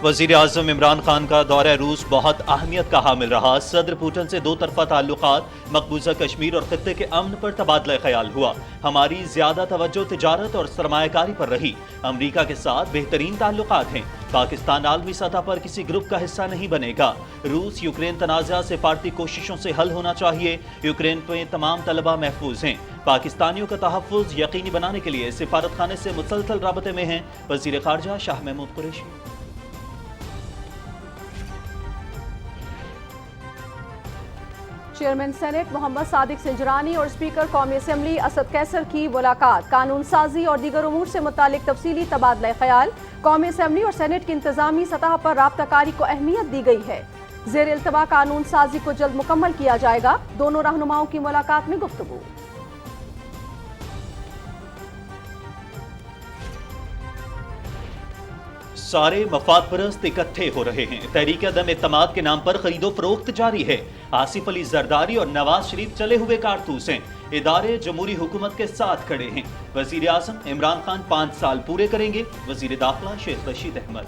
वज़ीर आज़म इमरान खान का दौरा रूस बहुत अहमियत का हामिल रहा। सदर पुतिन से दो तरफा ताल्लुकात, मकबूजा कश्मीर और खत्ते के अमन पर तबादला ख्याल हुआ। हमारी ज्यादा तवज्जो तिजारत और सरमायाकारी पर रही। अमरीका के साथ बेहतरीन ताल्लुकात हैं। पाकिस्तान आलमी सतह पर किसी ग्रुप का हिस्सा नहीं बनेगा। रूस यूक्रेन तनाज़ा सिफारती कोशिशों से हल होना चाहिए। यूक्रेन में तमाम तलबा महफूज हैं। पाकिस्तानियों का तहफ़्फ़ुज़ यकीनी बनाने के लिए सिफारत खाने से मुसलसल राबते में हैं वज़ीर ख़ारजा शाह महमूद कुरैशी। चेयरमैन सेनेट मोहम्मद सादिक सिंजरानी और स्पीकर कौमी असम्बली असद कैसर की मुलाकात। कानून साजी और दीगर उमूर से मुतालिक तफसीली तबादला ख्याल। कौमी असम्बली और सेनेट की इंतजामी सतह पर राब्ताकारी को अहमियत दी गई है। ज़ेर इल्तवा कानून साजी को जल्द मुकम्मल किया जाएगा। दोनों रहनुमाओं की मुलाकात में गुफ्तगू। सारे मफाद परस्त इकट्ठे हो रहे हैं। तहरीक अदम एतमाद के नाम पर खरीदो फरोख्त जारी है। आसिफ अली जरदारी और नवाज शरीफ चले हुए कारतूस हैं। इदारे जमहूरी हुकूमत के साथ खड़े हैं। वजीर आज़म इमरान खान 5 साल पूरे करेंगे। वजीर दाखिला शेख रशीद अहमद।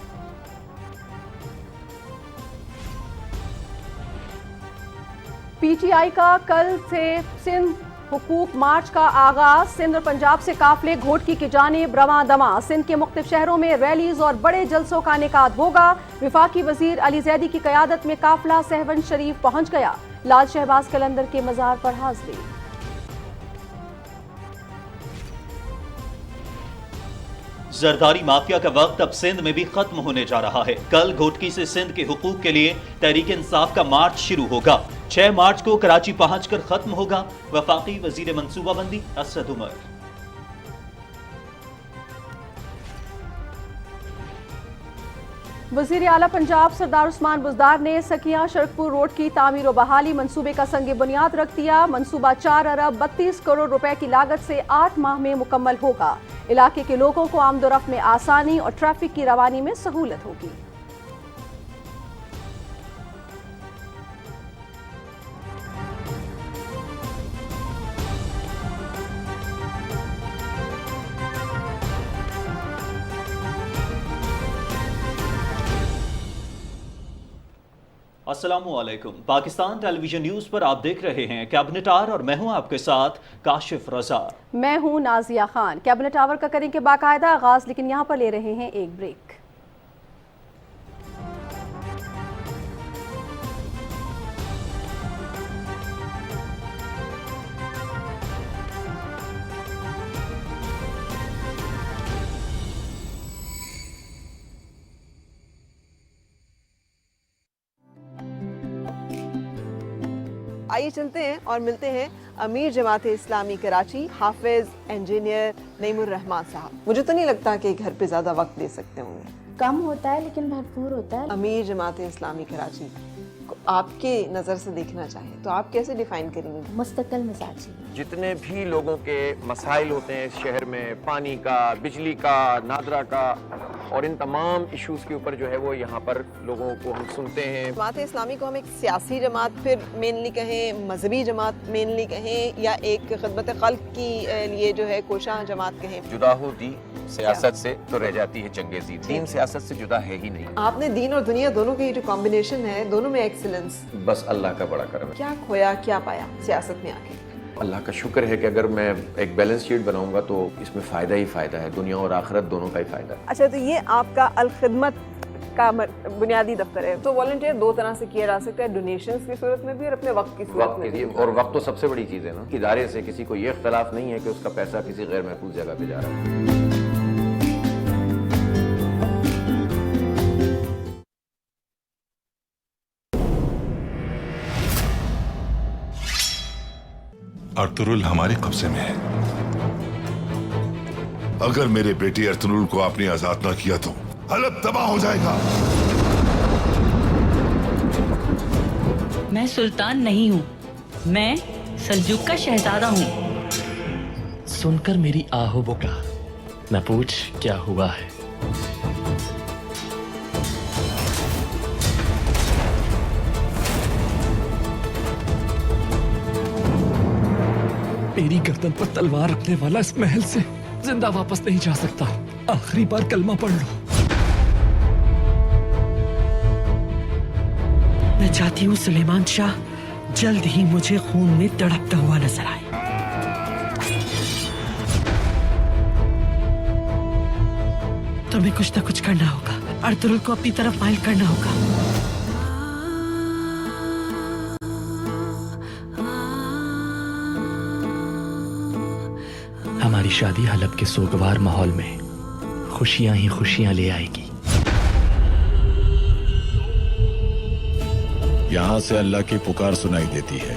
PTI का कल से सिंध हुकूक मार्च का आगाज। सिंध और पंजाब से काफिले घोटकी की जानिब रवां दवा। सिंध के मुख्तलिफ शहरों में रैलीज और बड़े जलसों का इनेकाद होगा। विफाकी वजीर अली जैदी की क़यादत में काफिला सहवन शरीफ पहुंच गया। लाल शहबाज कलंदर के मज़ार पर हाजिरी। जरदारी माफिया का वक्त अब सिंध में भी खत्म होने जा रहा है। कल घोटकी से सिंध के हुकूक के लिए तहरीक इंसाफ का मार्च शुरू होगा। 6 मार्च को कराची पहुंचकर खत्म होगा। वफाकी वजीर मंसूबाबंदी असद उमर। वजीर आला पंजाब सरदार उस्मान बुज़दार ने सकिया शरकपुर रोड की तामीर और बहाली मंसूबे का संग बुनियाद रख दिया। मंसूबा 4 अरब 32 करोड़ रुपए की लागत से 8 माह में मुकम्मल होगा। इलाके के लोगों को आमदोरफ्त में आसानी और ट्रैफिक की रवानी में सहूलत होगी। अस्सलामुअलैकुम। पाकिस्तान टेलीविजन न्यूज पर आप देख रहे हैं कैबिनेट आवर और मैं हूं आपके साथ काशिफ रजा। मैं हूं नाजिया खान। कैबिनेट आवर का करेंगे बाकायदा आगाज, लेकिन यहां पर ले रहे हैं एक ब्रेक। आइए चलते हैं और मिलते हैं अमीर जमात इस्लामी कराची हाफिज इंजीनियर नईमुर रहमान साहब। मुझे तो नहीं लगता कि घर पे ज़्यादा वक्त दे सकते होंगे। कम होता है लेकिन भरपूर होता है। अमीर जमात इस्लामी कराची को आपके नज़र से देखना चाहिए तो आप कैसे डिफाइन करेंगे? मुस्तकिल मिजाजी। जितने भी लोगों के मसाइल होते हैं इस शहर में, पानी का, बिजली का, नादरा का और इन तमाम इश्यूज के ऊपर जो है वो यहाँ पर लोगों को हम सुनते हैं। जमात इस्लामी को हम एक सियासी जमात फिर मेनली कहें, मजहबी जमात मेनली कहें, या एक खिदमत खल्क की लिए जो है कोशां जमात कहें? जुदा होती सियासत से तो रह जाती है जंगेज़ी। दीन सियासत से जुदा है ही नहीं। आपने दीन और दुनिया दोनों की जो कॉम्बिनेशन है, दोनों में एक्सीलेंस। बस अल्लाह का बड़ा करम है। क्या खोया क्या पाया सियासत में आके? अल्लाह का शुक्र है कि अगर मैं एक बैलेंस शीट बनाऊंगा तो इसमें फ़ायदा ही फ़ायदा है, दुनिया और आखिरत दोनों का ही फ़ायदा है। अच्छा, तो ये आपका अल खिदमत का बुनियादी दफ्तर है। तो वॉलंटियर 2 तरह से किया जा सकता है, डोनेशंस की सूरत में भी और अपने वक्त की सूरत में भी। और वक्त तो सबसे बड़ी चीज़ है ना। इदारे से किसी को ये इख्तलाफ नहीं है कि उसका पैसा किसी गैर महफूज जगह पे जा रहा है। अर्तुरुल हमारे कब्जे में है। अगर मेरे बेटे अर्तुरुल को आपने आजाद ना किया तो हलब तबाह हो जाएगा। मैं सुल्तान नहीं हूँ, मैं सल्जूक का शहजादा हूँ। सुनकर मेरी आहो बुका, न पूछ क्या हुआ है। मेरी गर्दन पर तलवार रखने वाला इस महल से जिंदा वापस नहीं जा सकता। आखिरी बार कलमा पढ़ लो। मैं चाहती हूँ सुलेमान शाह जल्द ही मुझे खून में तड़पता हुआ नजर आए। तुम्हें कुछ ना कुछ करना होगा, अर्तुगरुल को अपनी तरफ माइल करना होगा। हमारी शादी हलब के सोगवार माहौल में खुशियां ही खुशियां ले आएगी। यहाँ से अल्लाह की पुकार सुनाई देती है।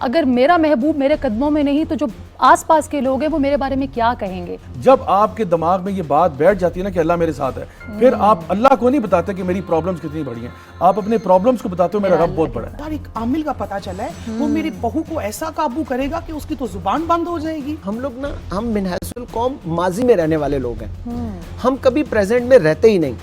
अगर मेरा महबूब मेरे कदमों में नहीं तो जो आसपास के लोग हैं वो मेरे बारे में क्या कहेंगे? जब आपके दिमाग में ये बात बैठ जाती है ना कि अल्लाह मेरे साथ है, फिर आप अल्लाह को नहीं बताते कि मेरी प्रॉब्लम्स कितनी बड़ी हैं, आप अपने प्रॉब्लम्स को बताते हो मेरा रब बहुत बड़ा है। और एक आमिल का पता चला है वो मेरी बहू को ऐसा काबू करेगा कि उसकी तो जुबान बंद हो जाएगी। हम लोग ना, हम मिनहासुल कौम माजी में रहने वाले लोग हैं, हम कभी प्रेजेंट में रहते ही नहीं।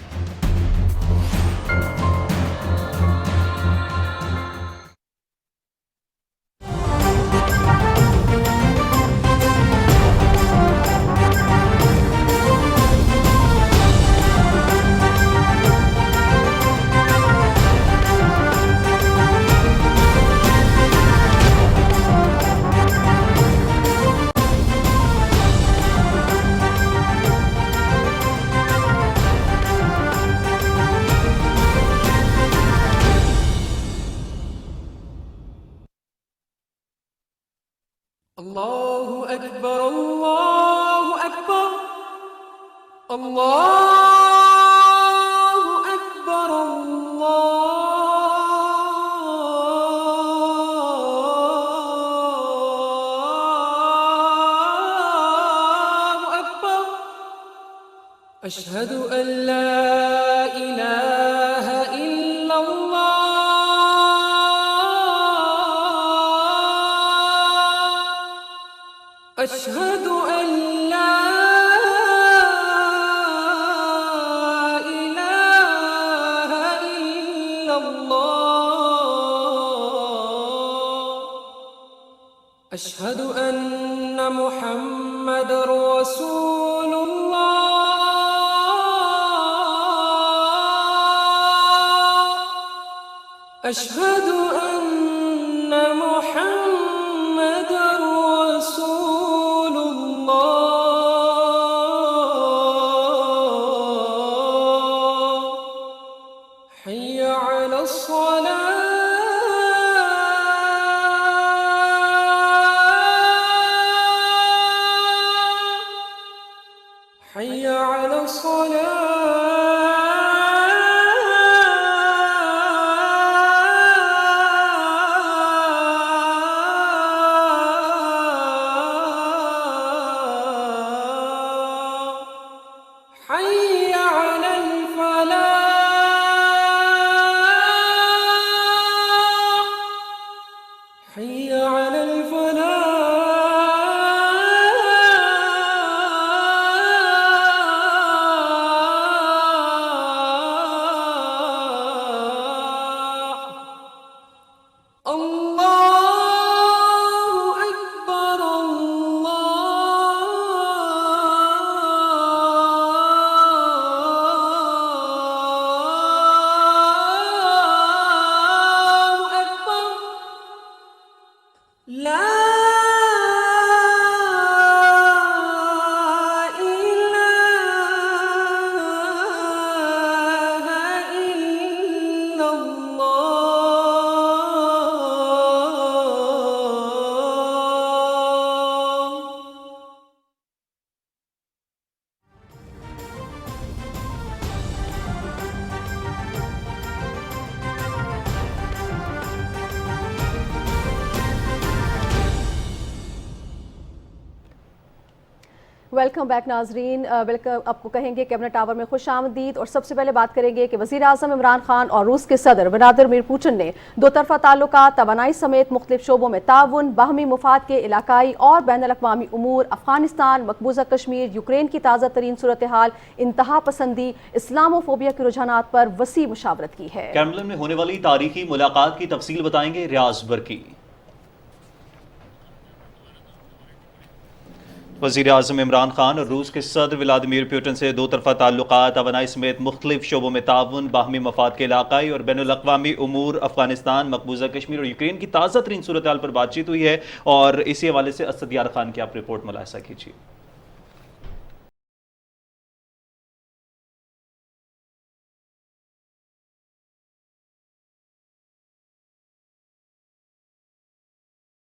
अल्लाहु अकबर, अल्लाहु अकबर, अल्लाहु अकबर, अल्लाहु अकबर, अशहदु अन ला इलाहा इल्लल्लाह, अशहदु अन ला इलाहा इल्लल्लाह, अशहदु अन्ना मुहम्मदर रसूलुल्लाह, अशहदु अन्ना मुहम्मदर حي على الصلاة، حي على الصلاة، حي على الفلاح، حي على الفلاح. ویلکم بیک ناظرین، آپ کو کہیں گے کیبنٹ ٹاور میں خوش آمدید، اور سب سے پہلے بات کریں گے کہ وزیر اعظم عمران خان اور روس کے صدر ولادیمیر پوٹن نے دو طرفہ تعلقات، توانائی سمیت مختلف شعبوں میں تعاون، باہمی مفاد کے علاقائی اور بین الاقوامی امور، افغانستان، مقبوضہ کشمیر، یوکرین کی تازہ ترین صورتحال، انتہا پسندی، اسلامو فوبیا کے رجحانات پر وسیع مشاورت کی ہے۔ کیملن میں ہونے والی تاریخی ملاقات کی تفصیل بتائیں گے ریاض برکی۔ وزیر اعظم عمران خان اور روس کے صدر ولادیمیر پوٹن سے دو طرفہ تعلقات، توانائی سمیت مختلف شعبوں میں تعاون، باہمی مفاد کے علاقائی اور بین الاقوامی امور، افغانستان، مقبوضہ کشمیر اور یوکرین کی تازہ ترین صورتحال پر بات چیت ہوئی ہے، اور اسی حوالے سے اسد یار خان کی آپ رپورٹ ملاحظہ کیجیے۔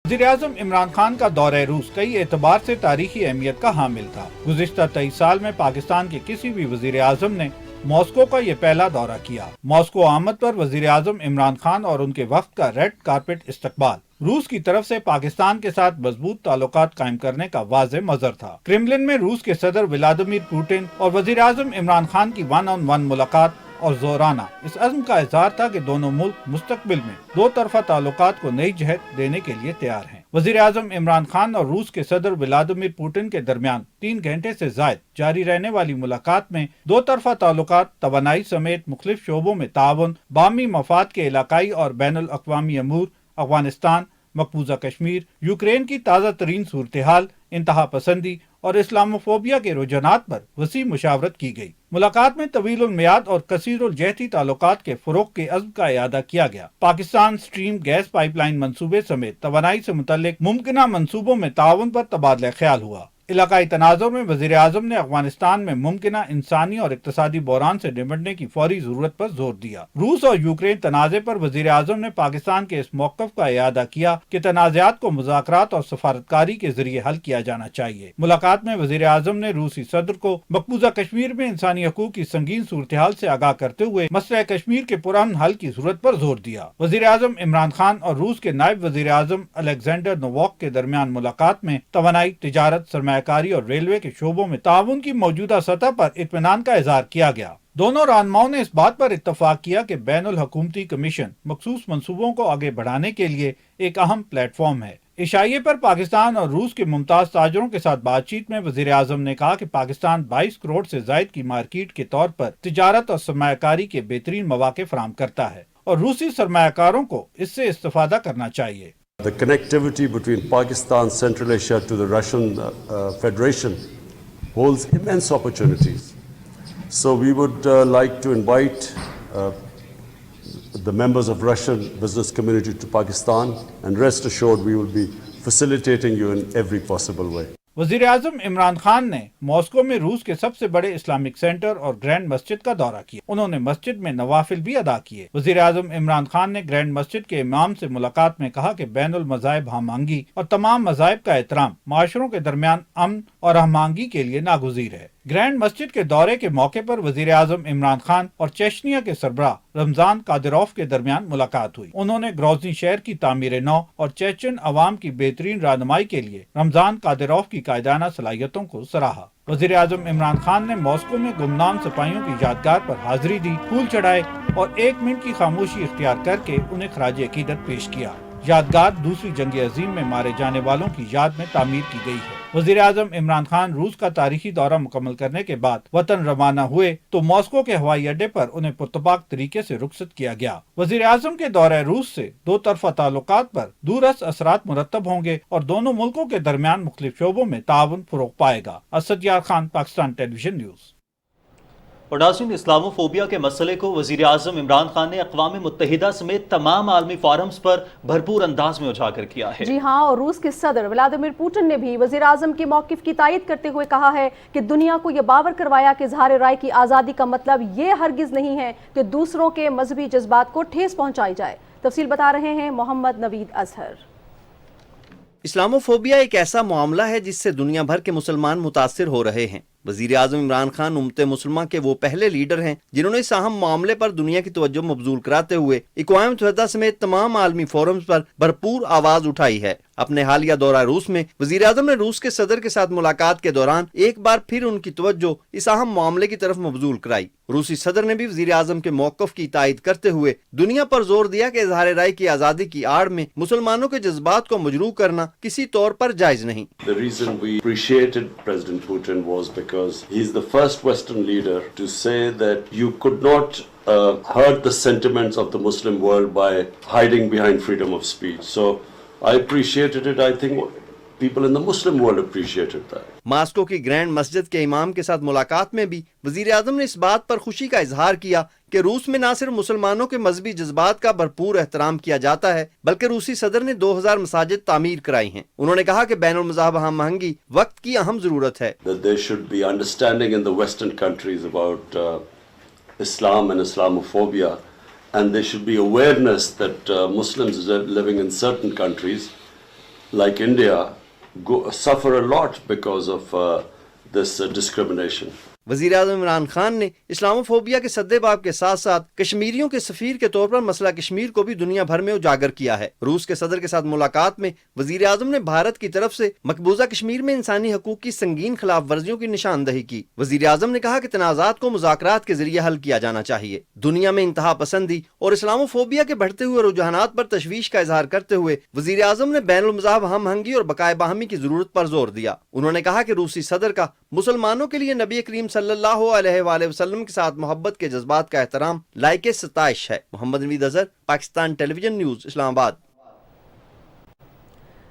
وزیر اعظم عمران خان کا دورہ روس کئی اعتبار سے تاریخی اہمیت کا حامل تھا۔ گزشتہ 23 سال میں پاکستان کے کسی بھی وزیر اعظم نے ماسکو کا یہ پہلا دورہ کیا۔ ماسکو آمد پر وزیر اعظم عمران خان اور ان کے وفد کا ریڈ کارپٹ استقبال روس کی طرف سے پاکستان کے ساتھ مضبوط تعلقات قائم کرنے کا واضح مظہر تھا۔ کرملن میں روس کے صدر ولادیمیر پوٹن اور وزیر اعظم عمران خان کی 1 on 1 ملاقات اور زورانہ اس عزم کا اظہار تھا کہ دونوں ملک مستقبل میں دو طرفہ تعلقات کو نئی جہت دینے کے لیے تیار ہیں۔ وزیر اعظم عمران خان اور روس کے صدر ولادیمیر پوٹن کے درمیان 3 گھنٹے سے زائد جاری رہنے والی ملاقات میں دو طرفہ تعلقات، توانائی سمیت مختلف شعبوں میں تعاون، باہمی مفاد کے علاقائی اور بین الاقوامی امور، افغانستان، مقبوضہ کشمیر، یوکرین کی تازہ ترین صورتحال، انتہا پسندی اور اسلامو فوبیا کے رجحانات پر وسیع مشاورت کی گئی۔ ملاقات میں طویل المیعاد اور کثیر الجہتی تعلقات کے فروغ کے عزم کا اعادہ کیا گیا۔ Pakistan stream gas pipeline منصوبے سمیت توانائی سے متعلق ممکنہ منصوبوں میں تعاون پر تبادلہ خیال ہوا۔ علاقائی تناظر میں وزیر اعظم نے افغانستان میں ممکنہ انسانی اور اقتصادی بحران سے نمٹنے کی فوری ضرورت پر زور دیا۔ روس اور یوکرین تنازع پر وزیر اعظم نے پاکستان کے اس موقف کا اعادہ کیا کہ تنازعات کو مذاکرات اور سفارتکاری کے ذریعے حل کیا جانا چاہیے۔ ملاقات میں وزیر اعظم نے روسی صدر کو مقبوضہ کشمیر میں انسانی حقوق کی سنگین صورتحال سے آگاہ کرتے ہوئے مسئلہ کشمیر کے پرامن حل کی ضرورت پر زور دیا۔ وزیر اعظم عمران خان اور روس کے نائب وزیر اعظم الیگزینڈر نوواک کے درمیان ملاقات میں توانائی، تجارت، سرمایہ کاری اور ریلوے کے شعبوں میں تعاون کی موجودہ سطح پر اطمینان کا اظہار کیا گیا۔ دونوں رہنماؤں نے اس بات پر اتفاق کیا کہ بین الحکومتی کمیشن مخصوص منصوبوں کو آگے بڑھانے کے لیے ایک اہم پلیٹ فارم ہے۔ عشائیے پر پاکستان اور روس کے ممتاز تاجروں کے ساتھ بات چیت میں وزیر اعظم نے کہا کہ پاکستان 22 کروڑ سے زائد کی مارکیٹ کے طور پر تجارت اور سرمایہ کاری کے بہترین مواقع فراہم کرتا ہے اور روسی سرمایہ کاروں کو اس سے استفادہ کرنا چاہیے۔ The connectivity between Pakistan, Central Asia to the Russian Federation holds immense opportunities. So we would like to invite the members of Russian business community to Pakistan, and rest assured we will be facilitating you in every possible way. وزیر اعظم عمران خان نے Moscow میں روس کے سب سے بڑے Islamic centre اور grand مسجد کا دورہ کیا۔ انہوں نے مسجد میں نوافل بھی ادا کیے۔ وزیر اعظم عمران خان نے گرینڈ مسجد کے امام سے ملاقات میں کہا کہ بین المذاہب ہم آہنگی اور تمام مذاہب کا احترام معاشروں کے درمیان امن اور ہم آہنگی کے لیے ناگزیر ہے۔ گرینڈ مسجد کے دورے کے موقع پر وزیر اعظم عمران خان اور چیچنیا کے سربراہ رمضان قادروف کے درمیان ملاقات ہوئی۔ انہوں نے گروزنی شہر کی تعمیر نو اور چیچن عوام کی بہترین رہنمائی کے لیے رمضان قادروف کی قائدانہ صلاحیتوں کو سراہا۔ وزیر اعظم عمران خان نے ماسکو میں گمنام سپاہیوں کی یادگار پر حاضری دی، پھول چڑھائے اور 1 منٹ کی خاموشی اختیار کر کے انہیں خراج عقیدت پیش کیا۔ یادگار دوسری جنگ عظیم میں مارے جانے والوں کی یاد میں تعمیر کی گئی ہے۔ وزیر اعظم عمران خان روس کا تاریخی دورہ مکمل کرنے کے بعد وطن روانہ ہوئے تو ماسکو کے ہوائی اڈے پر انہیں پرتپاک طریقے سے رخصت کیا گیا۔ وزیر اعظم کے دورہ روس سے دو طرفہ تعلقات پر دورس اثرات مرتب ہوں گے اور دونوں ملکوں کے درمیان مختلف شعبوں میں تعاون فروغ پائے گا۔ اسد یار خان، پاکستان ٹیلی ویژن نیوز۔ اور ناظرین، اسلامو فوبیا کے مسئلے کو وزیر اعظم عمران خان نے اقوام متحدہ سمیت تمام عالمی فورمز پر بھرپور انداز میں اجاگر کیا ہے۔ جی ہاں، اور روس کے صدر ولادیمیر پوٹن نے بھی وزیر اعظم کے موقف کی تائید کرتے ہوئے کہا ہے کہ دنیا کو یہ باور کروایا کہ اظہار رائے کی آزادی کا مطلب یہ ہرگز نہیں ہے کہ دوسروں کے مذہبی جذبات کو ٹھیس پہنچائی جائے۔ تفصیل بتا رہے ہیں محمد نوید اظہر۔ اسلامو فوبیا ایک ایسا معاملہ ہے جس سے دنیا بھر کے مسلمان متاثر ہو رہے ہیں۔ وزیر اعظم عمران خان امت مسلمہ کے وہ پہلے لیڈر ہیں جنہوں نے اس اہم معاملے پر دنیا کی توجہ مبذول کراتے ہوئے اقوام متحدہ سمیت تمام عالمی فورمز پر بھرپور آواز اٹھائی ہے۔ اپنے حالیہ دورہ روس میں وزیر اعظم نے روس کے صدر کے ساتھ ملاقات کے دوران ایک بار پھر ان کی توجہ اس اہم معاملے کی طرف مبذول کرائی۔ روسی صدر نے بھی وزیر اعظم کے موقف کی تائید کرتے ہوئے دنیا پر زور دیا کہ اظہار رائے کی آزادی کی آڑ میں مسلمانوں کے جذبات کو مجروح کرنا کسی طور پر جائز نہیں۔ The reason we appreciated President Putin was because he is the first Western leader to say that you could not hurt the sentiments of the Muslim world by hiding behind freedom of speech. So I appreciated it. I think people in the Muslim world appreciated that. Moscow کی grand مسجد کے امام کے ساتھ ملاقات میں بھی وزیر اعظم نے اس بات پر خوشی کا اظہار کیا کہ روس میں نہ صرف مسلمانوں کے مذہبی جذبات کا بھرپور احترام کیا جاتا ہے بلکہ روسی صدر نے 2000 مساجد تعمیر کرائی ہیں۔ انہوں نے کہا کہ بین المذاہب ہم آہنگی وقت کی اہم ضرورت ہے۔ That there should be understanding in the Western countries about Islam and Islamophobia, and there should be awareness that Muslims living in certain countries like India suffer a lot because of this discrimination. وزیر اعظم عمران خان نے اسلام phobia کے سدے باب کے ساتھ ساتھ کشمیریوں کے سفیر کے طور پر مسئلہ کشمیر کو بھی دنیا بھر میں اجاگر کیا ہے۔ روس کے صدر کے ساتھ ملاقات میں وزیر اعظم نے بھارت کی طرف سے مقبوضہ کشمیر میں انسانی حقوق کی سنگین خلاف ورزیوں کی نشاندہی کی۔ وزیر اعظم نے کہا کہ تنازعات کو مذاکرات کے ذریعے حل کیا جانا چاہیے۔ دنیا میں انتہا پسندی اور اسلام فوبیا کے بڑھتے ہوئے رجحانات پر تشویش کا اظہار کرتے ہوئے وزیر اعظم نے بین المذاہب ہم آہنگی اور بقائے باہمی کی ضرورت پر زور دیا۔ انہوں نے کہا کہ روسی صدر کا مسلمانوں کے لیے نبی کریم صلی اللہ علیہ وآلہ وسلم کے ساتھ محبت کے جذبات کا احترام لائق ستائش ہے۔ محمد نوید اظہر، پاکستان ٹیلی ویژن نیوز، اسلام آباد۔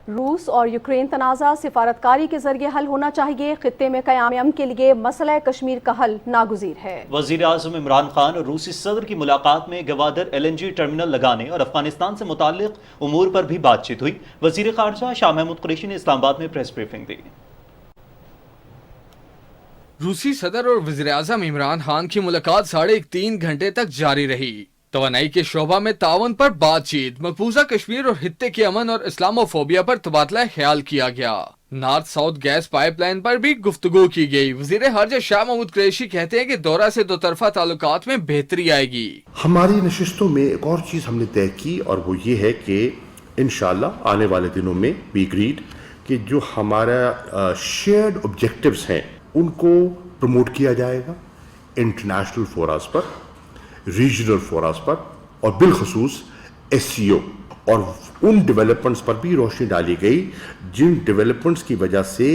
روس اور یوکرین تنازع سفارتکاری کے ذریعے حل ہونا چاہیے۔ خطے میں قیام امن کے لیے مسئلہ کشمیر کا حل ناگزیر ہے۔ وزیر اعظم عمران خان اور روسی صدر کی ملاقات میں گوادر LNG ٹرمینل لگانے اور افغانستان سے متعلق امور پر بھی بات چیت ہوئی۔ وزیر خارجہ شاہ محمود قریشی نے اسلام آباد میں پریس بریفنگ دی۔ روسی صدر اور وزیر اعظم عمران خان کی ملاقات 3.5 گھنٹے تک جاری رہی۔ توانائی کے شعبہ میں تعاون پر بات چیت، مقبوضہ کشمیر اور خطے کے امن اور اسلاموفوبیا پر تبادلہ خیال کیا گیا۔ North south gas pipeline پر بھی گفتگو کی گئی۔ وزیر خارجہ شاہ محمود قریشی کہتے ہیں کہ دورہ سے دو طرفہ تعلقات میں بہتری آئے گی۔ ہماری نشستوں میں ایک اور چیز ہم نے طے کی اور وہ یہ ہے کہ انشاءاللہ آنے والے دنوں میں وی اگریڈ کہ جو ہمارا شیئرڈ آبجیکٹیوز ہیں ان کو پروموٹ کیا جائے گا انٹرنیشنل فوراز پر، ریجنل فوراز پر، اور بالخصوص SCO، اور ان ڈیولپمنٹس پر بھی روشنی ڈالی گئی جن ڈیولپمنٹس کی وجہ سے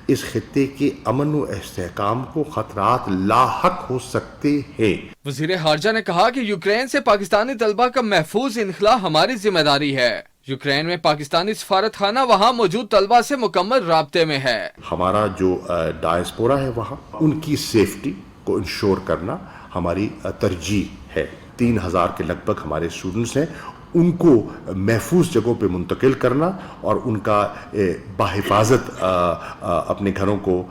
اس خطے کے امن و استحکام کو خطرات لاحق ہو سکتے ہیں۔ وزیر خارجہ نے کہا کہ یوکرین سے پاکستانی طلبہ کا محفوظ انخلاء ہماری ذمہ داری ہے۔ یوکرین میں پاکستانی سفارت خانہ وہاں موجود طلبہ سے مکمل رابطے میں ہے۔ ہمارا جو ڈائسپورا ہے وہاں ان کی سیفٹی کو انشور کرنا ہماری ترجیح ہے۔ 3000 کے لگ بھگ ہمارے اسٹوڈنٹس ہیں، ان کو محفوظ جگہوں پہ منتقل کرنا اور ان کا بحفاظت اپنے گھروں کو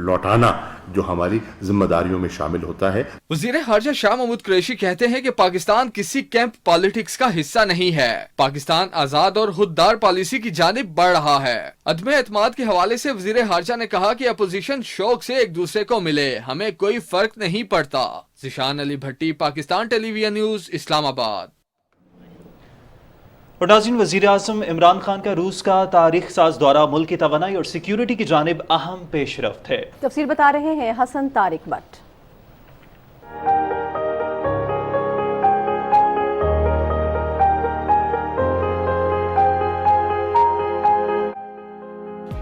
لوٹانا جو ہماری ذمہ داریوں میں شامل ہوتا ہے۔ وزیر خارجہ شاہ محمود قریشی کہتے ہیں کہ پاکستان کسی کیمپ پالیٹکس کا حصہ نہیں ہے۔ پاکستان آزاد اور خوددار پالیسی کی جانب بڑھ رہا ہے۔ عدم اعتماد کے حوالے سے وزیر خارجہ نے کہا کہ اپوزیشن شوق سے ایک دوسرے کو ملے، ہمیں کوئی فرق نہیں پڑتا۔ ذیشان علی بھٹی، پاکستان ٹیلی ویژن نیوز، اسلام آباد۔ اور ناظرین، وزیر اعظم عمران خان کا روس کا تاریخ ساز دورہ ملک کی توانائی اور سیکیورٹی کی جانب اہم پیش رفت ہے۔ تفصیل بتا رہے ہیں حسن طارق بٹ۔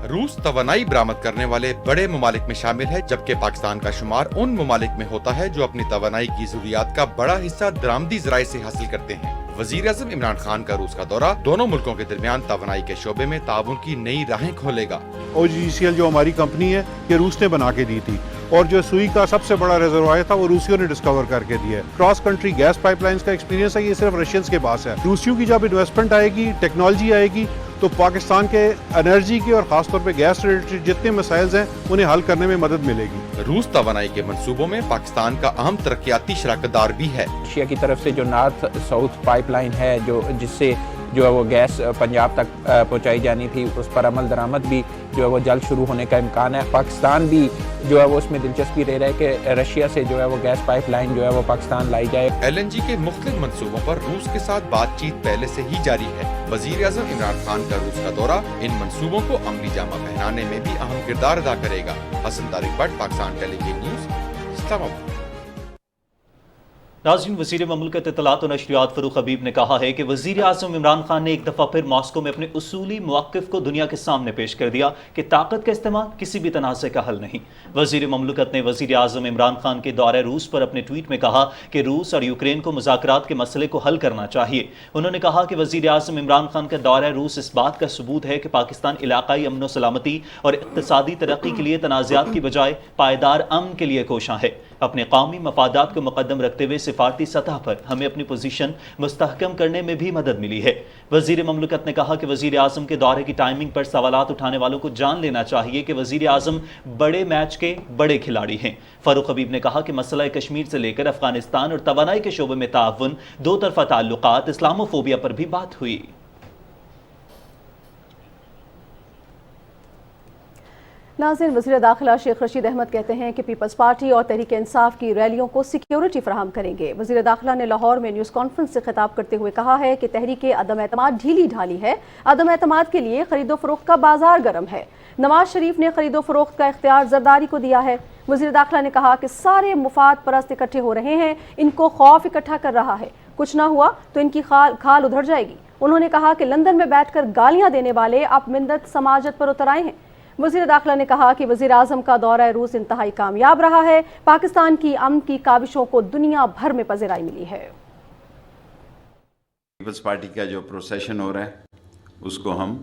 روس توانائی برآمد کرنے والے بڑے ممالک میں شامل ہے، جبکہ پاکستان کا شمار ان ممالک میں ہوتا ہے جو اپنی توانائی کی ضروریات کا بڑا حصہ درآمدی ذرائع سے حاصل کرتے ہیں۔ وزیر اعظم عمران خان کا روس کا دورہ دونوں ملکوں کے درمیان توانائی کے شعبے میں تعاون کی نئی راہیں کھولے گا۔ OGCL جو ہماری کمپنی ہے یہ روس نے بنا کے دی تھی، اور جو سوئی کا سب سے بڑا ریزروائر تھا وہ روسیوں نے ڈسکور کر کے دیا ہے۔ Cross country gas pipelines کا ایکسپیرینس ہے، یہ صرف رشینز کے پاس ہے۔ روسیوں کی جب انویسٹمنٹ آئے گی، ٹیکنالوجی آئے گی، تو پاکستان کے انرجی کے اور خاص طور پہ گیس ریلیٹڈ جتنے مسائل ہیں انہیں حل کرنے میں مدد ملے گی۔ روس توانائی کے منصوبوں میں پاکستان کا اہم ترقیاتی شراکت دار بھی ہے۔ ایشیا کی طرف سے جو نارتھ ساؤتھ پائپ لائن ہے جس سے جو ہے وہ گیس پنجاب تک پہنچائی جانی تھی، اس پر عمل درآمد بھی جو ہے وہ جلد شروع ہونے کا امکان ہے۔ پاکستان بھی जो है वो उसमें दिलचस्पी ले रहा है कि रशिया से जो है वो गैस पाइपलाइन जो है वो पाकिस्तान लाई जाए। LNG के मुख्तलिफ मंसूबों पर रूस के साथ बातचीत पहले से ही जारी है। वजीर आज़म इमरान खान का रूस का दौरा इन मंसूबों को अमली जामा पहनाने में भी अहम किरदार अदा करेगा। Hasan Tariq Bhatt, Pakistan television news, Islamabad. नाज़रीन, वज़ीर ममलकत इत्तलात और नशरियात फ़रूख हबीब ने कहा है कि वज़ीर आज़म इमरान खान ने एक दफ़ा फिर मॉस्को में अपने उसूली मौक़िफ़ को दुनिया के सामने पेश कर दिया कि ताकत का इस्तेमाल किसी भी तनाज़े का हल नहीं। वज़ीर ममलकत ने वज़ीर आज़म इमरान खान के दौरे रूस पर अपने ट्वीट में कहा कि रूस और यूक्रेन को मुज़ाकरात के मसले को हल करना चाहिए। उन्होंने कहा कि वज़ीर आज़म इमरान खान का दौरा रूस इस बात का सबूत है कि पाकिस्तान इलाकाई अमन व सलामती और इक़्तिसादी तरक्की के लिए तनाज़ात की बजाय पायदार अमन के लिए कोशां है। अपने कौमी मफादात को मुकद्दम रखते हुए सिफारती सतह पर हमें अपनी पोजीशन मुस्तहकम करने में भी मदद मिली है। वज़ीर ममलकत ने कहा कि वज़ीर आज़म के दौरे की टाइमिंग पर सवालात उठाने वालों को जान लेना चाहिए कि वज़ीर आज़म बड़े मैच के बड़े खिलाड़ी हैं। फ़ारूक हबीब ने कहा कि मसला कश्मीर से लेकर अफगानिस्तान और तवानाई के शोबे में ताउन, दो तरफ़ा ताल्लुकात, इस्लामोफोबिया पर भी बात हुई। नाज़रीन, वज़ीर दाखिला शेख रशीद अहमद कहते हैं कि पीपल्स पार्टी और तहरीक इंसाफ की रैलियों को सिक्योरिटी फराहम करेंगे। वज़ीर दाखिला ने लाहौर में न्यूज़ कॉन्फ्रेंस से खिताब करते हुए कहा है कि तहरीक अदम एतमाद ढीली ढाली है। अदम एतमाद के लिए खरीदो फरोख्त का बाजार गर्म है। नवाज शरीफ ने खरीदो फरोख्त का इख्तियार जरदारी को दिया है। वज़ीर दाखिला ने कहा कि सारे मुफाद परस्त इकट्ठे हो रहे हैं, इनको खौफ इकट्ठा कर रहा है, कुछ ना हुआ तो इनकी खाल उधर जाएगी। उन्होंने कहा कि लंदन में बैठकर गालियां देने वाले अब मिन्नत समाजत पर उतर आए हैं। वज़ीर दाखिला ने कहा कि वज़ीर आज़म का दौरा रूस इंतहाई कामयाब रहा है। पाकिस्तान की अमन की काविशों को दुनिया भर में पज़िराई मिली है। पीपल्स पार्टी का जो प्रोसेशन हो रहा है उसको हम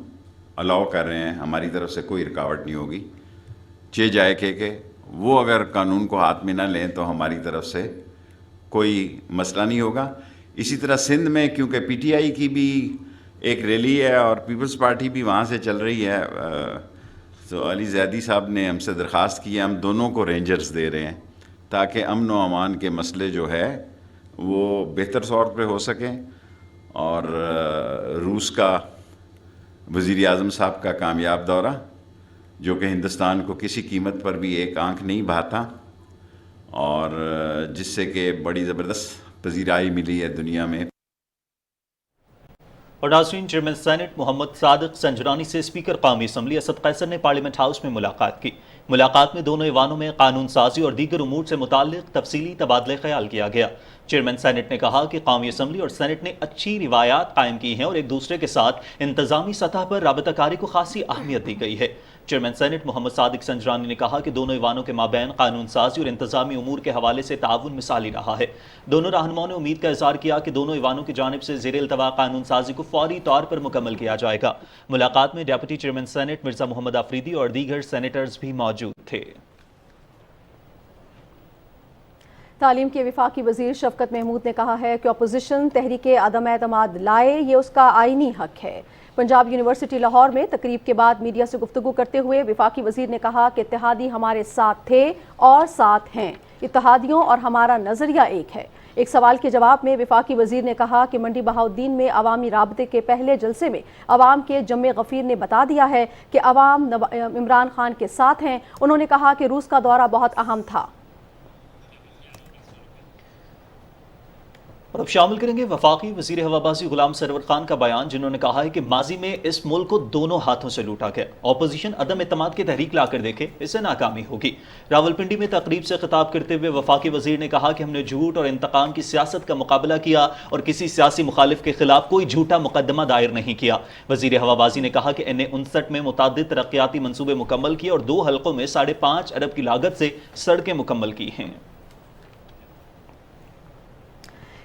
अलाउ कर रहे हैं, हमारी तरफ से कोई रुकावट नहीं होगी। चे जाए के वो अगर कानून को हाथ में ना लें तो हमारी तरफ से कोई मसला नहीं होगा। इसी तरह सिंध में क्योंकि PTI की भी एक रैली है और पीपल्स पार्टी भी वहाँ से चल रही है, तो अली ज़ैदी साहब ने हमसे दरख्वास्त की है, हम दोनों को रेंजर्स दे रहे हैं ताकि अमन व अमान के मसले जो है वो बेहतर तौर पे हो सकें। और रूस का वज़ीर आज़म साहब का कामयाब दौरा जो कि हिंदुस्तान को किसी कीमत पर भी एक आंख नहीं भाता और जिससे कि बड़ी ज़बरदस्त पज़ीराई मिली है दुनिया में। और नाज़रीन, चेयरमैन सेनेट मोहम्मद सादिक संजरानी से स्पीकर कौमी असम्बली असद कैसर ने पार्लियामेंट हाउस में मुलाकात की। मुलाकात में दोनों ईवानों में कानून साजी और दीगर उमूर से मुताल्लिक तफसीली तबादला ख्याल किया गया। चेयरमैन सेनेट ने कहा कि कौमी असम्बली और सेनेट ने अच्छी रिवायात कायम की हैं और एक दूसरे के साथ इंतजामी सतह पर राबताकारी को खासी अहमियत दी गई है। चेयरमैन सेनेट मोहम्मद सादिक संजरानी ने कहा कि दोनों ईवानों के माबैन कानून साजी और इंतजामी उमूर के हवाले से ताउन मिसाली रहा है। दोनों रहनुमाओं ने उम्मीद का इज़हार किया कि दोनों ईवानों की जानिब से ज़ेर इल्तवा कानून साजी को फौरी तौर पर मुकम्मल किया जाएगा। मुलाकात में deputy chairman senate Mirza Mohammad Afridi और दीगर सेनेटर्स भी मौजूद थे। तालीम के वफाकी वज़ीर शफकत महमूद ने कहा है कि अपोजिशन तहरीक अदम एतमाद लाए, ये उसका आईनी हक है। पंजाब यूनिवर्सिटी लाहौर में तकरीब के बाद मीडिया से गुफ्तगू करते हुए वफाकी वज़ीर ने कहा कि इत्तेहादी हमारे साथ थे और साथ हैं। इत्तेहादियों और हमारा नज़रिया एक है। एक सवाल के जवाब में वफाकी वज़ीर ने कहा कि मंडी बहाउद्दीन में अवामी राबते के पहले जलसे में अवाम के जम्मे गफ़ीर ने बता दिया है कि अवाम इमरान खान के साथ हैं। उन्होंने कहा कि रूस का दौरा बहुत अहम था। और अब शामिल करेंगे वफाकी वज़ीर हवाबाजी गुलाम सरवर खान का बयान, जिन्होंने कहा है कि माजी में इस मुल्क को दोनों हाथों से लूटा गया। ऑपोजिशन अदम एतमाद की तहरीक लाकर देखे, इससे नाकामी होगी। रावलपिंडी में तकरीब से खिताब करते हुए वफाकी वज़ीर ने कहा कि हमने झूठ और इंतकाम की सियासत का मुकाबला किया और किसी सियासी मुखालिफ के खिलाफ कोई झूठा मुकदमा दायर नहीं किया। वज़ीर हवाबाजी ने कहा कि NA-59 में मुतादिद तरक्याती मनसूबे मुकम्मल किए और 2 हलकों में 5.5 अरब की लागत से सड़कें मुकम्मल की हैं।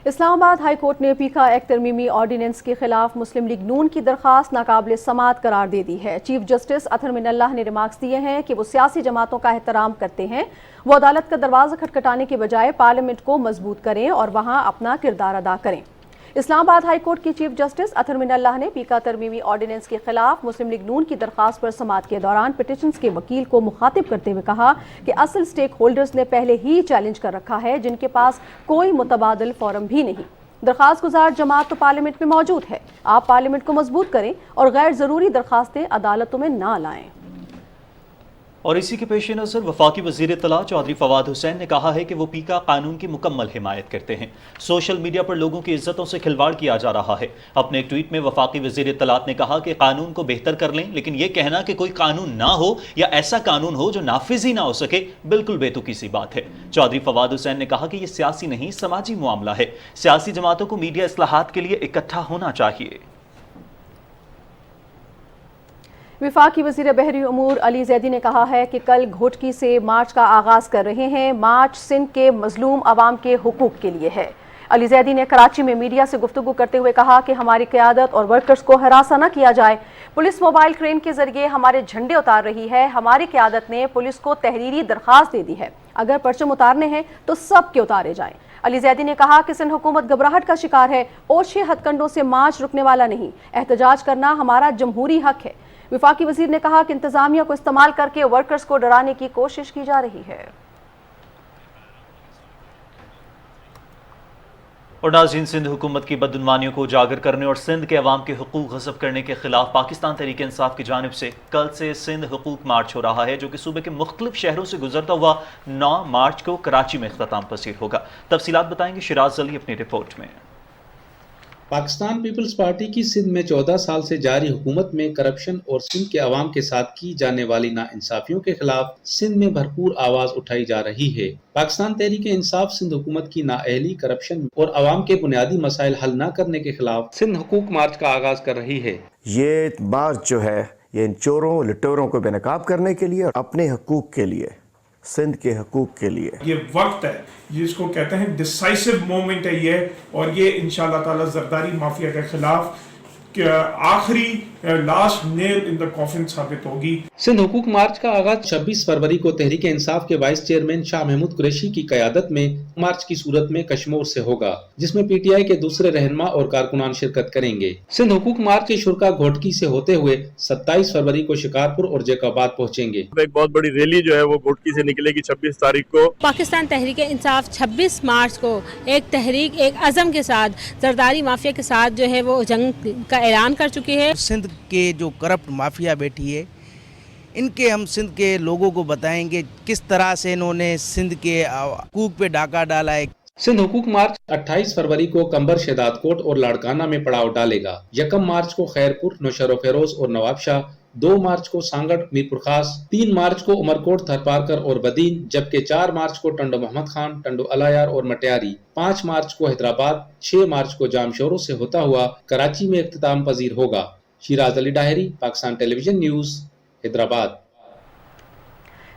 इस्लामाबाद हाई कोर्ट ने पीका एक्ट तरमीमी ऑर्डिनेंस के खिलाफ मुस्लिम लीग नून की दरख्वास्त नाकाबिल समाअत करार दे दी है। चीफ जस्टिस अतहर मिनल्लाह ने रिमार्क्स दिए हैं कि वो सियासी जमातों का एहतराम करते हैं। वो अदालत का दरवाज़ा खटखटाने के बजाय पार्लियामेंट को मजबूत करें और वहाँ अपना किरदार अदा करें। इस्लामाबाद हाई कोर्ट की चीफ जस्टिस अतहर मिनल्लाह ने पीका तरमीमी ऑर्डिनेंस के खिलाफ मुस्लिम लीग नून की दरख्वास्त पर समाअत के दौरान पिटिशंस के वकील को मुखातिब करते हुए कहा कि असल स्टेक होल्डर्स ने पहले ही चैलेंज कर रखा है, जिनके पास कोई मुतबादिल फोरम भी नहीं। दरख्वास्त गुजार जमात तो पार्लियामेंट में मौजूद है। आप पार्लियामेंट को मजबूत करें और गैर जरूरी दरख्वास्तें अदालतों में ना लाएं। اور اسی کے پیش نظر وفاقی وزیر اطلاع چودھری فواد حسین نے کہا ہے کہ وہ پیکا قانون کی مکمل حمایت کرتے ہیں۔ سوشل میڈیا پر لوگوں کی عزتوں سے کھلواڑ کیا جا رہا ہے۔ اپنے ایک ٹویٹ میں وفاقی وزیر اطلاعات نے کہا کہ قانون کو بہتر کر لیں، لیکن یہ کہنا کہ کوئی قانون نہ ہو یا ایسا قانون ہو جو نافذ ہی نہ ہو سکے، بالکل بے تکی سی بات ہے۔ چودھری فواد حسین نے کہا کہ یہ سیاسی نہیں، سماجی معاملہ ہے۔ سیاسی جماعتوں کو میڈیا اصلاحات کے لیے اکٹھا ہونا چاہیے۔ وفاقی وزیر بحری امور علی زیدی نے کہا ہے کہ کل گھوٹکی سے مارچ کا آغاز کر رہے ہیں۔ مارچ سندھ کے مظلوم عوام کے حقوق کے لیے ہے۔ علی زیدی نے کراچی میں میڈیا سے گفتگو کرتے ہوئے کہا کہ ہماری قیادت اور ورکرز کو ہراساں نہ کیا جائے۔ پولیس موبائل کرین کے ذریعے ہمارے جھنڈے اتار رہی ہے۔ ہماری قیادت نے پولیس کو تحریری درخواست دے دی ہے، اگر پرچم اتارنے ہیں تو سب کے اتارے جائیں۔ علی زیدی نے کہا کہ سندھ حکومت گھبراہٹ کا شکار ہے اور 6 ہتھ کنڈوں سے مارچ رکنے والا نہیں۔ احتجاج کرنا ہمارا جمہوری حق ہے۔ وفاقی وزیر نے کہا کہ انتظامیہ کو استعمال کر کے ورکرز کو ڈرانے کی کوشش کی جا رہی ہے۔ اور ناظرین، سندھ حکومت کی بدعنوانیوں کو اجاگر کرنے اور سندھ کے عوام کے حقوق غصب کرنے کے خلاف پاکستان تحریک انصاف کی جانب سے کل سے سندھ حقوق مارچ ہو رہا ہے، جو کہ صوبے کے مختلف شہروں سے گزرتا ہوا 9 مارچ کو کراچی میں اختتام پذیر ہوگا۔ تفصیلات بتائیں گے شراز علی اپنی رپورٹ میں۔ پاکستان پیپلز پارٹی کی سندھ میں 14 سال سے جاری حکومت میں کرپشن اور سندھ کے عوام کے ساتھ کی جانے والی ناانصافیوں کے خلاف سندھ میں بھرپور آواز اٹھائی جا رہی ہے۔ پاکستان تحریک انصاف سندھ حکومت کی نااہلی، کرپشن اور عوام کے بنیادی مسائل حل نہ کرنے کے خلاف سندھ حقوق مارچ کا آغاز کر رہی ہے۔ یہ مارچ جو ہے یہ ان چوروں لٹوروں کو بے نقاب کرنے کے لیے اور اپنے حقوق کے لیے، سندھ کے حقوق کے لیے یہ وقت ہے جس کو کہتے ہیں ڈیسائسو مومنٹ ہے یہ، اور یہ انشاءاللہ تعالی زرداری مافیا کے خلاف آخری لاسٹ نیل ان دا کافن ثابت ہوگی۔ سندھ حقوق مارچ کا آغاز 26 فروری کو تحریک انصاف کے وائس چیئرمین شاہ محمود قریشی کی قیادت میں مارچ کی صورت میں کشمور سے ہوگا، جس میں پی ٹی آئی کے دوسرے رہنما اور کارکنان شرکت کریں گے۔ سندھ حقوق مارچ کے شرکا گھوٹکی سے ہوتے ہوئے 27 فروری کو شکارپور اور جیکب آباد پہنچیں گے۔ ایک بہت بڑی ریلی جو ہے وہ گھوٹکی سے نکلے گی 26 تاریخ کو۔ پاکستان تحریک انصاف 26 مارچ کو ایک تحریک، ایک عزم کے ساتھ زرداری مافیا کے ساتھ جو ہے وہ جنگ کا اعلان کر چکی ہے۔ سندھ کے جو کرپٹ مافیا بیٹھی ہے، ان کے ہم سندھ کے لوگوں کو بتائیں گے کس طرح سے انہوں نے سندھ کے حقوق پہ ڈاکہ ڈالا ہے۔ سندھ حقوق مارچ 28 فروری کو کمبر شہداد کوٹ اور لاڑکانہ میں پڑاؤ ڈالے گا۔ 1 مارچ کو خیرپور، نوشہر و فیروز اور نواب شاہ، 2 مارچ کو سانگڑ، میرپور خاص، 3 مارچ کو عمرکوٹ، تھرپارکر اور بدین، جبکہ 4 مارچ کو ٹنڈو محمد خان، ٹنڈو الایار اور مٹیاری، 5 مارچ کو حیدرآباد، 6 مارچ کو جام شوروں سے ہوتا ہوا کراچی میں اختتام پذیر ہوگا۔ شیراز علی ڈاہری، پاکستان ٹیلی ویژن نیوز، حیدرآباد۔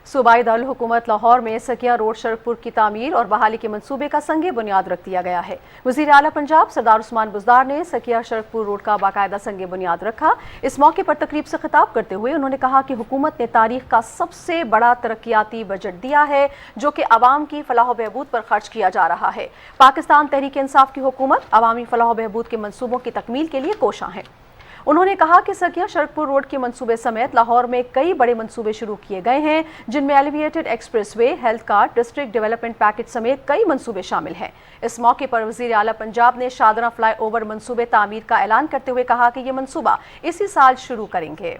صوبائی دارالحکومت لاہور میں سکیا روڈ سڑک پل کی تعمیر اور بحالی کے منصوبے کا سنگ بنیاد رکھ دیا گیا ہے۔ وزیر اعلیٰ پنجاب سردار عثمان بزدار نے سکیا سڑک پل روڈ کا باقاعدہ سنگ بنیاد رکھا۔ اس موقع پر تقریب سے خطاب کرتے ہوئے انہوں نے کہا کہ حکومت نے تاریخ کا سب سے بڑا ترقیاتی بجٹ دیا ہے، جو کہ عوام کی فلاح و بہبود پر خرچ کیا جا رہا ہے۔ پاکستان تحریک انصاف کی حکومت عوامی فلاح و بہبود کے منصوبوں کی تکمیل کے لیے کوشاں ہے۔ انہوں نے کہا کہ سکیا سڑک پل روڈ کے منصوبے سمیت لاہور میں کئی بڑے منصوبے شروع کیے گئے ہیں، جن میں elevated expressway, health card, district development package سمیت کئی منصوبے شامل ہیں۔ اس موقع پر وزیر اعلیٰ پنجاب نے شادراں فلائی اوور منصوبے تعمیر کا اعلان کرتے ہوئے کہا کہ یہ منصوبہ اسی سال شروع کریں گے۔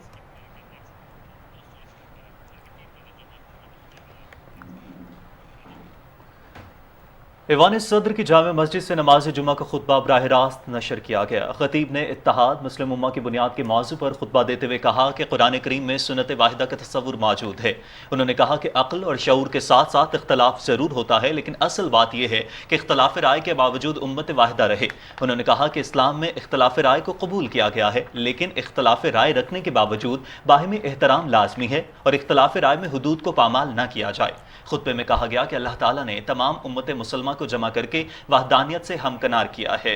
ایوان صدر کی جامع مسجد سے نماز جمعہ کا خطبہ براہ راست نشر کیا گیا۔ خطیب نے اتحاد مسلم امہ کی بنیاد کے موضوع پر خطبہ دیتے ہوئے کہا کہ قرآن کریم میں سنت واحدہ کا تصور موجود ہے۔ انہوں نے کہا کہ عقل اور شعور کے ساتھ ساتھ اختلاف ضرور ہوتا ہے، لیکن اصل بات یہ ہے کہ اختلاف رائے کے باوجود امت واحدہ رہے۔ انہوں نے کہا کہ اسلام میں اختلاف رائے کو قبول کیا گیا ہے، لیکن اختلاف رائے رکھنے کے باوجود باہمی احترام لازمی ہے اور اختلاف رائے میں حدود کو پامال نہ کیا جائے۔ خطبے میں کہا گیا کہ اللہ تعالیٰ نے تمام امت مسلمہ کو جمع کر کے وحدانیت سے ہمکنار کیا ہے۔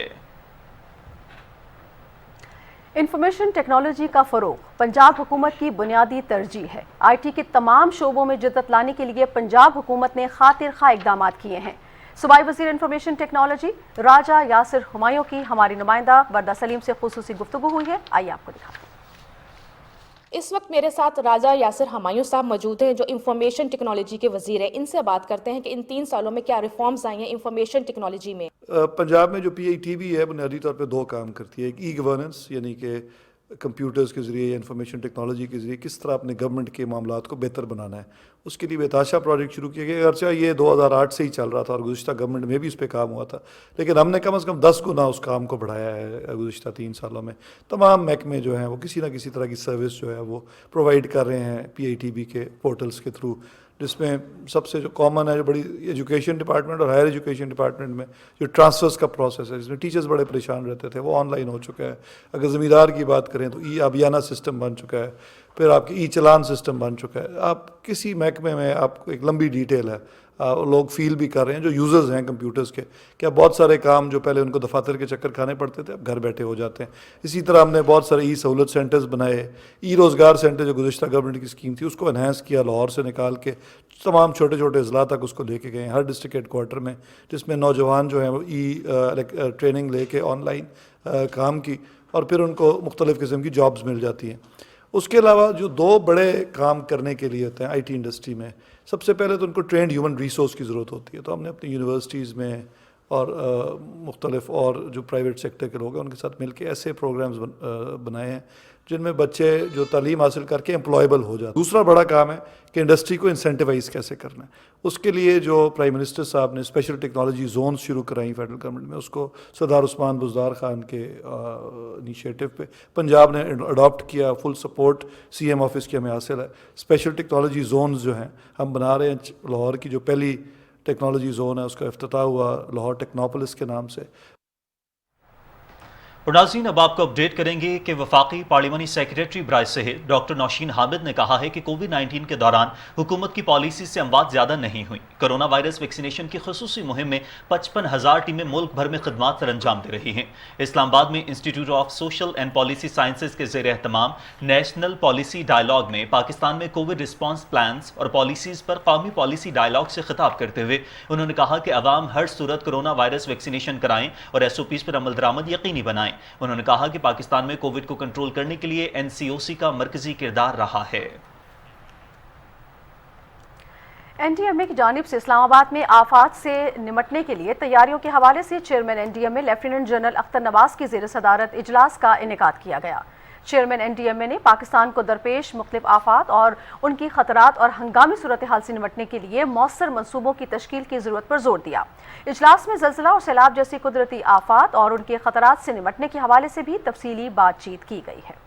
انفارمیشن ٹیکنالوجی کا فروغ پنجاب حکومت کی بنیادی ترجیح ہے۔ آئی ٹی کے تمام شعبوں میں جدت لانے کے لیے پنجاب حکومت نے خاطر خواہ اقدامات کیے ہیں۔ صوبائی وزیر انفارمیشن ٹیکنالوجی راجہ یاسر ہمایوں کی ہماری نمائندہ وردہ سلیم سے خصوصی گفتگو ہوئی ہے، آئیے آپ کو دکھاتے ہیں۔ اس وقت میرے ساتھ راجہ یاسر ہمایوں صاحب موجود ہیں جو انفارمیشن ٹیکنالوجی کے وزیر ہیں۔ ان سے بات کرتے ہیں کہ ان 3 سالوں میں کیا ریفارمز آئی ہیں انفارمیشن ٹیکنالوجی میں۔ پنجاب میں جو پی آئی ٹی وی ہے بنیادی طور پہ 2 کام کرتی ہے۔ ایک ای گورننس، یعنی کہ कंप्यूटर्स के ज़रिए या इंफॉर्मेशन टेक्नोलॉजी के ज़रिए किस तरह अपने गवर्नमेंट के मामलात को बेहतर बनाना है, उसके लिए बेताशा प्रोजेक्ट शुरू किया गया। अगरचे ये 2008 से ही चल रहा था और गुज़िश्ता गवर्नमेंट में भी इस पर काम हुआ था, लेकिन हमने कम से कम 10 गुना उस काम को बढ़ाया है गुज़िश्ता 3 सालों में। तमाम महकमे जो हैं वो किसी न किसी तरह की सर्विस जो है वो प्रोवाइड कर रहे हैं PITB के पोर्टल्स के थ्रू, जिसमें सबसे जो कॉमन है, जो बड़ी एजुकेशन डिपार्टमेंट और हायर एजुकेशन डिपार्टमेंट में जो ट्रांसफ़र्स का प्रोसेस है, जिसमें टीचर्स बड़े परेशान रहते थे, वो ऑनलाइन हो चुका है। अगर ज़मींदार की बात करें तो आबियाना सिस्टम बन चुका है, फिर आपकी चालान सिस्टम बन चुका है। आप किसी महकमे में आपको एक लंबी डिटेल है, लोग फील भी कर रहे हैं जो यूज़र्स हैं कंप्यूटर्स के, क्या बहुत सारे काम जो पहले उनको दफातर के चक्कर खाने पड़ते थे अब घर बैठे हो जाते हैं। इसी तरह हमने बहुत सारे सहूलत सेंटर्स बनाए, रोज़गार सेंटर जो गुज़िश्ता गवर्नमेंट की स्कीम थी उसको एनहेंस किया, लाहौर से निकाल के तमाम छोटे छोटे अज़ला तक उसको लेके गए हर डिस्ट्रिक्ट हेडक्वार्टर में, जिसमें नौजवान जो हैं वो ट्रेनिंग लेके ऑनलाइन काम की और फिर उनको मुख्तलिफ़ किस्म की जॉब्स मिल जाती हैं। उसके अलावा जो 2 बड़े काम करने के लिए होते हैं IT इंडस्ट्री में, सबसे पहले तो उनको ट्रेंड ह्यूमन रिसोर्स की ज़रूरत होती है। तो हमने अपनी यूनिवर्सिटीज़ में और मुख्तलिफ और जो प्राइवेट सेक्टर के लोग हैं उनके साथ मिलके ऐसे प्रोग्राम्स बनाए हैं जिनमें बच्चे जो तालीम हासिल करके एम्प्लॉयबल हो जाते। दूसरा बड़ा काम है कि इंडस्ट्री को इंसेंटिवाइज़ कैसे करना है। उसके लिए जो प्राइम मिनिस्टर साहब ने स्पेशल टेक्नोलॉजी जोन्स शुरू कराई फेडरल गवर्नमेंट में, उसको सरदार उस्मान बुज़दार खान के इनिशिएटिव पे पंजाब ने अडॉप्ट किया। फुल सपोर्ट CM ऑफिस की हमें हासिल है। स्पेशल टेक्नोलॉजी जोन्स जो हैं हम बना रहे हैं। लाहौर की जो पहली टेक्नोलॉजी जोन है उसका इफ्तिताह हुआ लाहौर टेक्नोपोलिस के नाम से। और नाज़रीन, अब आपको अपडेट करेंगे कि वफाकी पार्लिमानी सेक्रेटरी बराए सेहत डॉक्टर नौशीन हामिद ने कहा है कि कोविड-19 के दौरान हुकूमत की पॉलिसी से अमवात ज़्यादा नहीं हुई। कोरोना वायरस वैक्सीनेशन की खुसूसी मुहिम में 55,000 टीमें मुल्क भर में खिदमात पर अंजाम दे रही हैं। इस्लामाबाद में institute of social and policy sciences के ज़ेर एहतमाम नेशनल पॉलिसी डायलॉग में पाकिस्तान में कोविड रिस्पॉन्स प्लान्स और पॉलिसीज़ पर कौमी पॉलिसी डायलॉग से खिताब करते हुए उन्होंने कहा कि अवाम हर सूरत कोरोना वायरस वैक्सीनेशन कराएं और SOPs पर अमल दरामद यकीनी बनाएं। उन्होंने कहा कि पाकिस्तान में कोविड को कंट्रोल करने के लिए NCOC का मरकजी किरदार रहा है। NDMA की जानिब से इस्लामाबाद में आफात से निमटने के लिए तैयारियों के हवाले से chairman NDMA lieutenant general Akhtar Nawaz की ज़ेर सदारत इजलास का इनेकाद किया गया। चेयरमैन NDMA ने पाकिस्तान को दरपेश मुख्तलिफ आफात और उनकी खतरात और हंगामी सूरत हाल से निमटने के लिए मौसर मनसूबों की तश्कील की ज़रूरत पर जोर दिया। इजलास में ज़लज़ला और सैलाब जैसी कुदरती आफात और उनके खतरात से निमटने के हवाले से भी तफसीली बातचीत की गई है।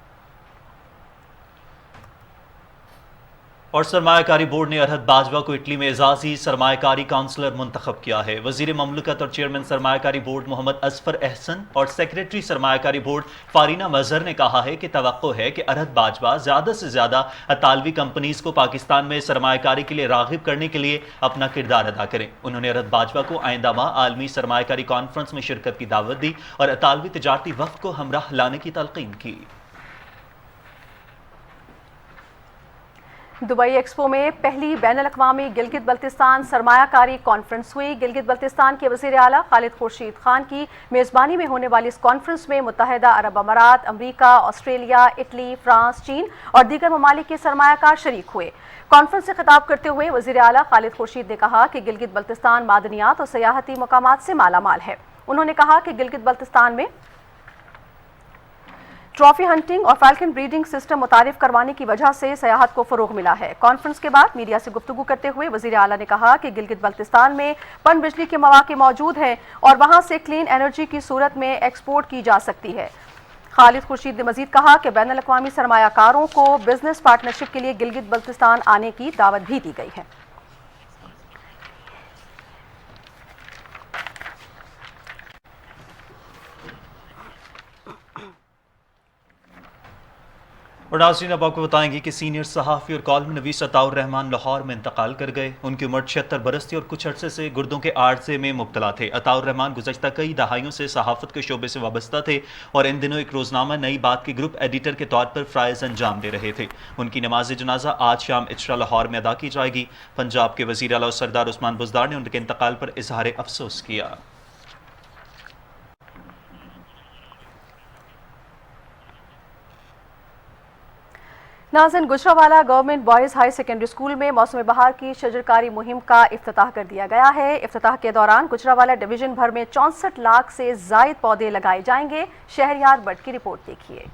और सरमायाकारी बोर्ड ने अरहद बाजवा को इटली में एजाजी सरमायाकारी काउंसलर मुंतखब किया है। वजीर ममलकत और चेयरमैन सरमायाकारी बोर्ड मोहम्मद असफर एहसन और सेक्रेटरी सरमायाकारी बोर्ड फारीना मजहर ने कहा है कि तवक्को है कि अरहद बाजवा ज़्यादा से ज़्यादा अतालवी कंपनीज को पाकिस्तान में सरमायाकारी के लिए राग़िब करने के लिए अपना किरदार अदा करें। उन्होंने अरहद बाजवा को आइंदा माह आलमी सरमायाकारी कॉन्फ्रेंस में शिरकत की दावत दी और अतालवी तिजारती वफ़द को हमराह लाने की तलकीन की। दुबई एक्सपो में पहली बैनुल-अक़वामी गिलगित बल्तिस्तान सरमायाकारी कॉन्फ्रेंस हुई। गिलगित बल्तिस्तान के वज़ीर आला खालिद खुर्शीद खान की मेज़बानी में होने वाली इस कॉन्फ्रेंस में मुत्तहिदा अरब अमारात, अमरीका, ऑस्ट्रेलिया, इटली, फ्रांस, चीन और दीगर ममालिक के सरमायाकार शरीक हुए। कॉन्फ्रेंस से खिताब करते हुए वज़ीर आला खालिद खुर्शीद ने कहा कि गिलगित बल्तिस्तान मादनियात और सयाहती मकामात से मालामाल है। उन्होंने कहा कि गिलगित बल्तिस्तान में ट्रॉफी हंटिंग और फाल्कन ब्रीडिंग सिस्टम मुतारिफ करवाने की वजह से सयाहत को फ़रोग मिला है। कॉन्फ्रेंस के बाद मीडिया से गुफ्तगू करते हुए वज़ीर आला ने कहा कि गिलगित बल्तिस्तान में पन बिजली के मौके मौजूद हैं और वहाँ से क्लीन एनर्जी की सूरत में एक्सपोर्ट की जा सकती है। खालिद खुर्शीद ने मजीद कहा कि बैनुल-अक़वामी सरमायाकारों को बिजनेस पार्टनरशिप के लिए गिलगित बल्तिस्तान आने की दावत भी दी गई है। और नाज़रीन, अब आपको बताएंगे कि सीनियर सहाफ़ी और कॉलम नवीस अताउर रहमान लाहौर में इंतकाल कर गए। उनकी उम्र 76 बरस थी और कुछ अर्से से गुर्दों के आर्जे में मुब्तला थे। अताउर रहमान गुज़श्ता कई दहाइयों से सहाफ़त के शोबे से वाबस्ता थे और इन दिनों एक रोज़नामा नई बात के ग्रुप एडिटर के तौर पर फ़राइज़ अंजाम दे रहे थे। उनकी नमाज जनाजा आज शाम इचरा लाहौर में अदा की जाएगी। पंजाब के वज़ीर आला सरदार उस्मान बुज़दार ने उनके इंतकाल पर इजहार अफसोस किया। नाज़रीन, Gujranwala government boys high secondary school में मौसम बहार की शजरकारी मुहिम का इफ्तिताह कर दिया गया है। इफ्तिताह के दौरान गुजरावाला डिवीजन भर में 64 लाख से ज़ायद पौधे लगाए जाएंगे। शहरयार भट्ट की रिपोर्ट देखिए।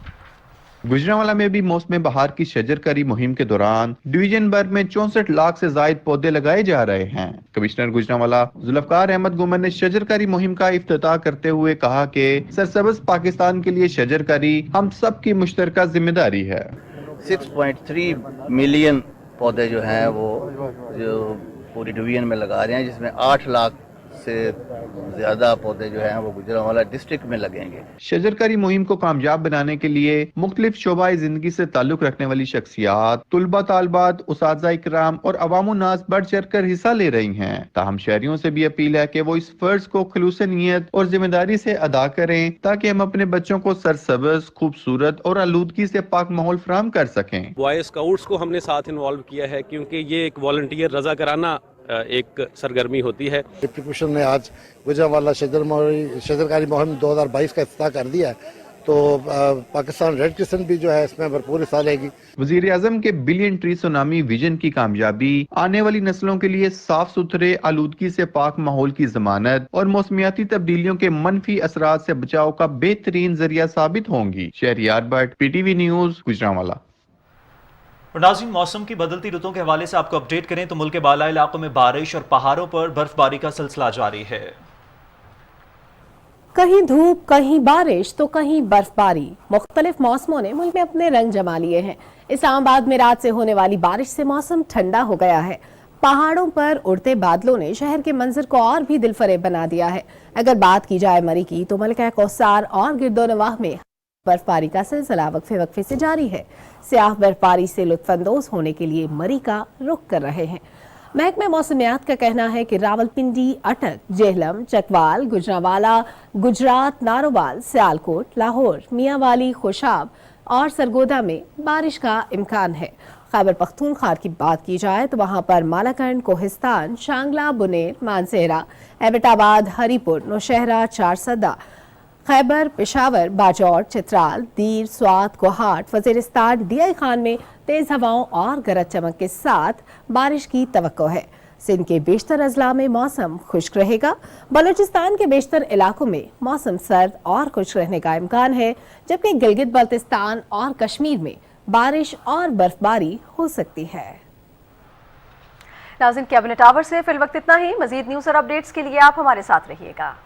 गुजरांवाला में भी मौसम बहार की शजरकारी मुहिम के दौरान डिवीजन भर में 64 लाख से जायद पौधे लगाए जा रहे हैं। कमिश्नर गुजरांवाला जुल्फकार अहमद गुमर ने शजरकारी मुहिम का इफ्तिताह करते हुए कहा कि सरसब्ज पाकिस्तान के लिए शजरकारी हम सब की मुश्तरका जिम्मेदारी है। 6.3 मिलियन पौधे जो हैं वो जो पूरी डिवीजन में लगा रहे हैं, जिसमें 8 लाख से ज्यादा पौधे जो हैं वो गुजरांवाला डिस्ट्रिक्ट में लगेंगे। शजरकारी मुहिम को कामयाब बनाने के लिए मुख्तलिफ शोबाए जिंदगी से ताल्लुक रखने वाली शख्सियात, तुलबा तालबात, उसातिज़ा इकराम और अवामो नास बढ़ चढ़ कर हिस्सा ले रही हैं। ताहम शहरियों से भी अपील है कि वो इस फर्ज को खुलूस नीयत और जिम्मेदारी से अदा करें ताकि हम अपने बच्चों को सरसब्ज, खूबसूरत और आलूदगी से पाक माहौल फराहम कर सकें। बॉय स्काउट्स को हमने साथ इन्वॉल्व किया है क्योंकि ये एक वॉलंटियर रजा कराना एक सरगर्मी होती है। डिप्टी कमिश्नर ने आज गुजरांवाला शजरकारी मुहिम 2022 का इफ्तिताह कर दिया है, तो पाकिस्तान रेड क्रिसेंट भी जो है इसमें भरपूर हिस्सा लेगी। वजीर आजम के बिलियन ट्री सुनामी विजन की कामयाबी आने वाली नस्लों के लिए साफ सुथरे, आलूदगी से पाक माहौल की जमानत और मौसमियाती तब्दीलियों के मनफी असरात से बचाव का बेहतरीन जरिया साबित होंगी। Shahryar Bhatt, PTV news, Gujranwala. और नाज़रीन, मौसम की बदलती रुतों के हवाले से आपको अपडेट करें तो मुल्क के बाला इलाकों में बारिश और पहाड़ों पर बर्फबारी का सिलसिला जारी है। कहीं धूप, कहीं बारिश तो कहीं बर्फबारी। मुख्तलिफ मौसमों ने मुल्क में अपने रंग जमा लिए हैं। इस्लामाबाद में रात से होने वाली बारिश से मौसम ठंडा हो गया है। पहाड़ों पर उड़ते बादलों ने शहर के मंजर को और भी दिलफरेब बना दिया है। अगर बात की जाए मरी की तो मलका कौसार और गिरदोनवाह में बर्फबारी का सिलसिला वक्फे वक्फे से जारी है। सियाह बर्फबारी से लुत्फानंदोज होने के लिए मरी का रुख कर रहे हैं। महकमे मौसमियात का कहना है कि रावलपिंडी, अटक, जेहलम, चकवाल, गुजरांवाला, गुजरात, नारोवाल, सियालकोट, लाहौर, मियांवाली, खुशाब और सरगोदा में बारिश का इम्कान है। खैबर पख्तूनख्वा की बात की जाए तो वहां पर मालाकंड, कोहिस्तान, शांगला, बुनेर, मानसेरा, एबटाबाद, हरीपुर, नौशहरा, चारसदा, खैबर, पेशावर, बाजौर, चित्राल, दीर, स्वात, कोहाट, वजीरिस्तान, डीआई खान में तेज हवाओं और गरज चमक के साथ बारिश की तवक्को है। सिंध के बेशतर अजला में मौसम खुश्क रहेगा। बलूचिस्तान के बेशतर इलाकों में मौसम सर्द और खुश्क रहने का इम्कान है, जबकि गिलगित बल्तिस्तान और कश्मीर में बारिश और बर्फबारी हो सकती है। नाज़रीन, कैबिनेट आवर से फिल वक्त इतना ही। मजीद न्यूज़ और अपडेट्स के लिए आप हमारे साथ रहिएगा।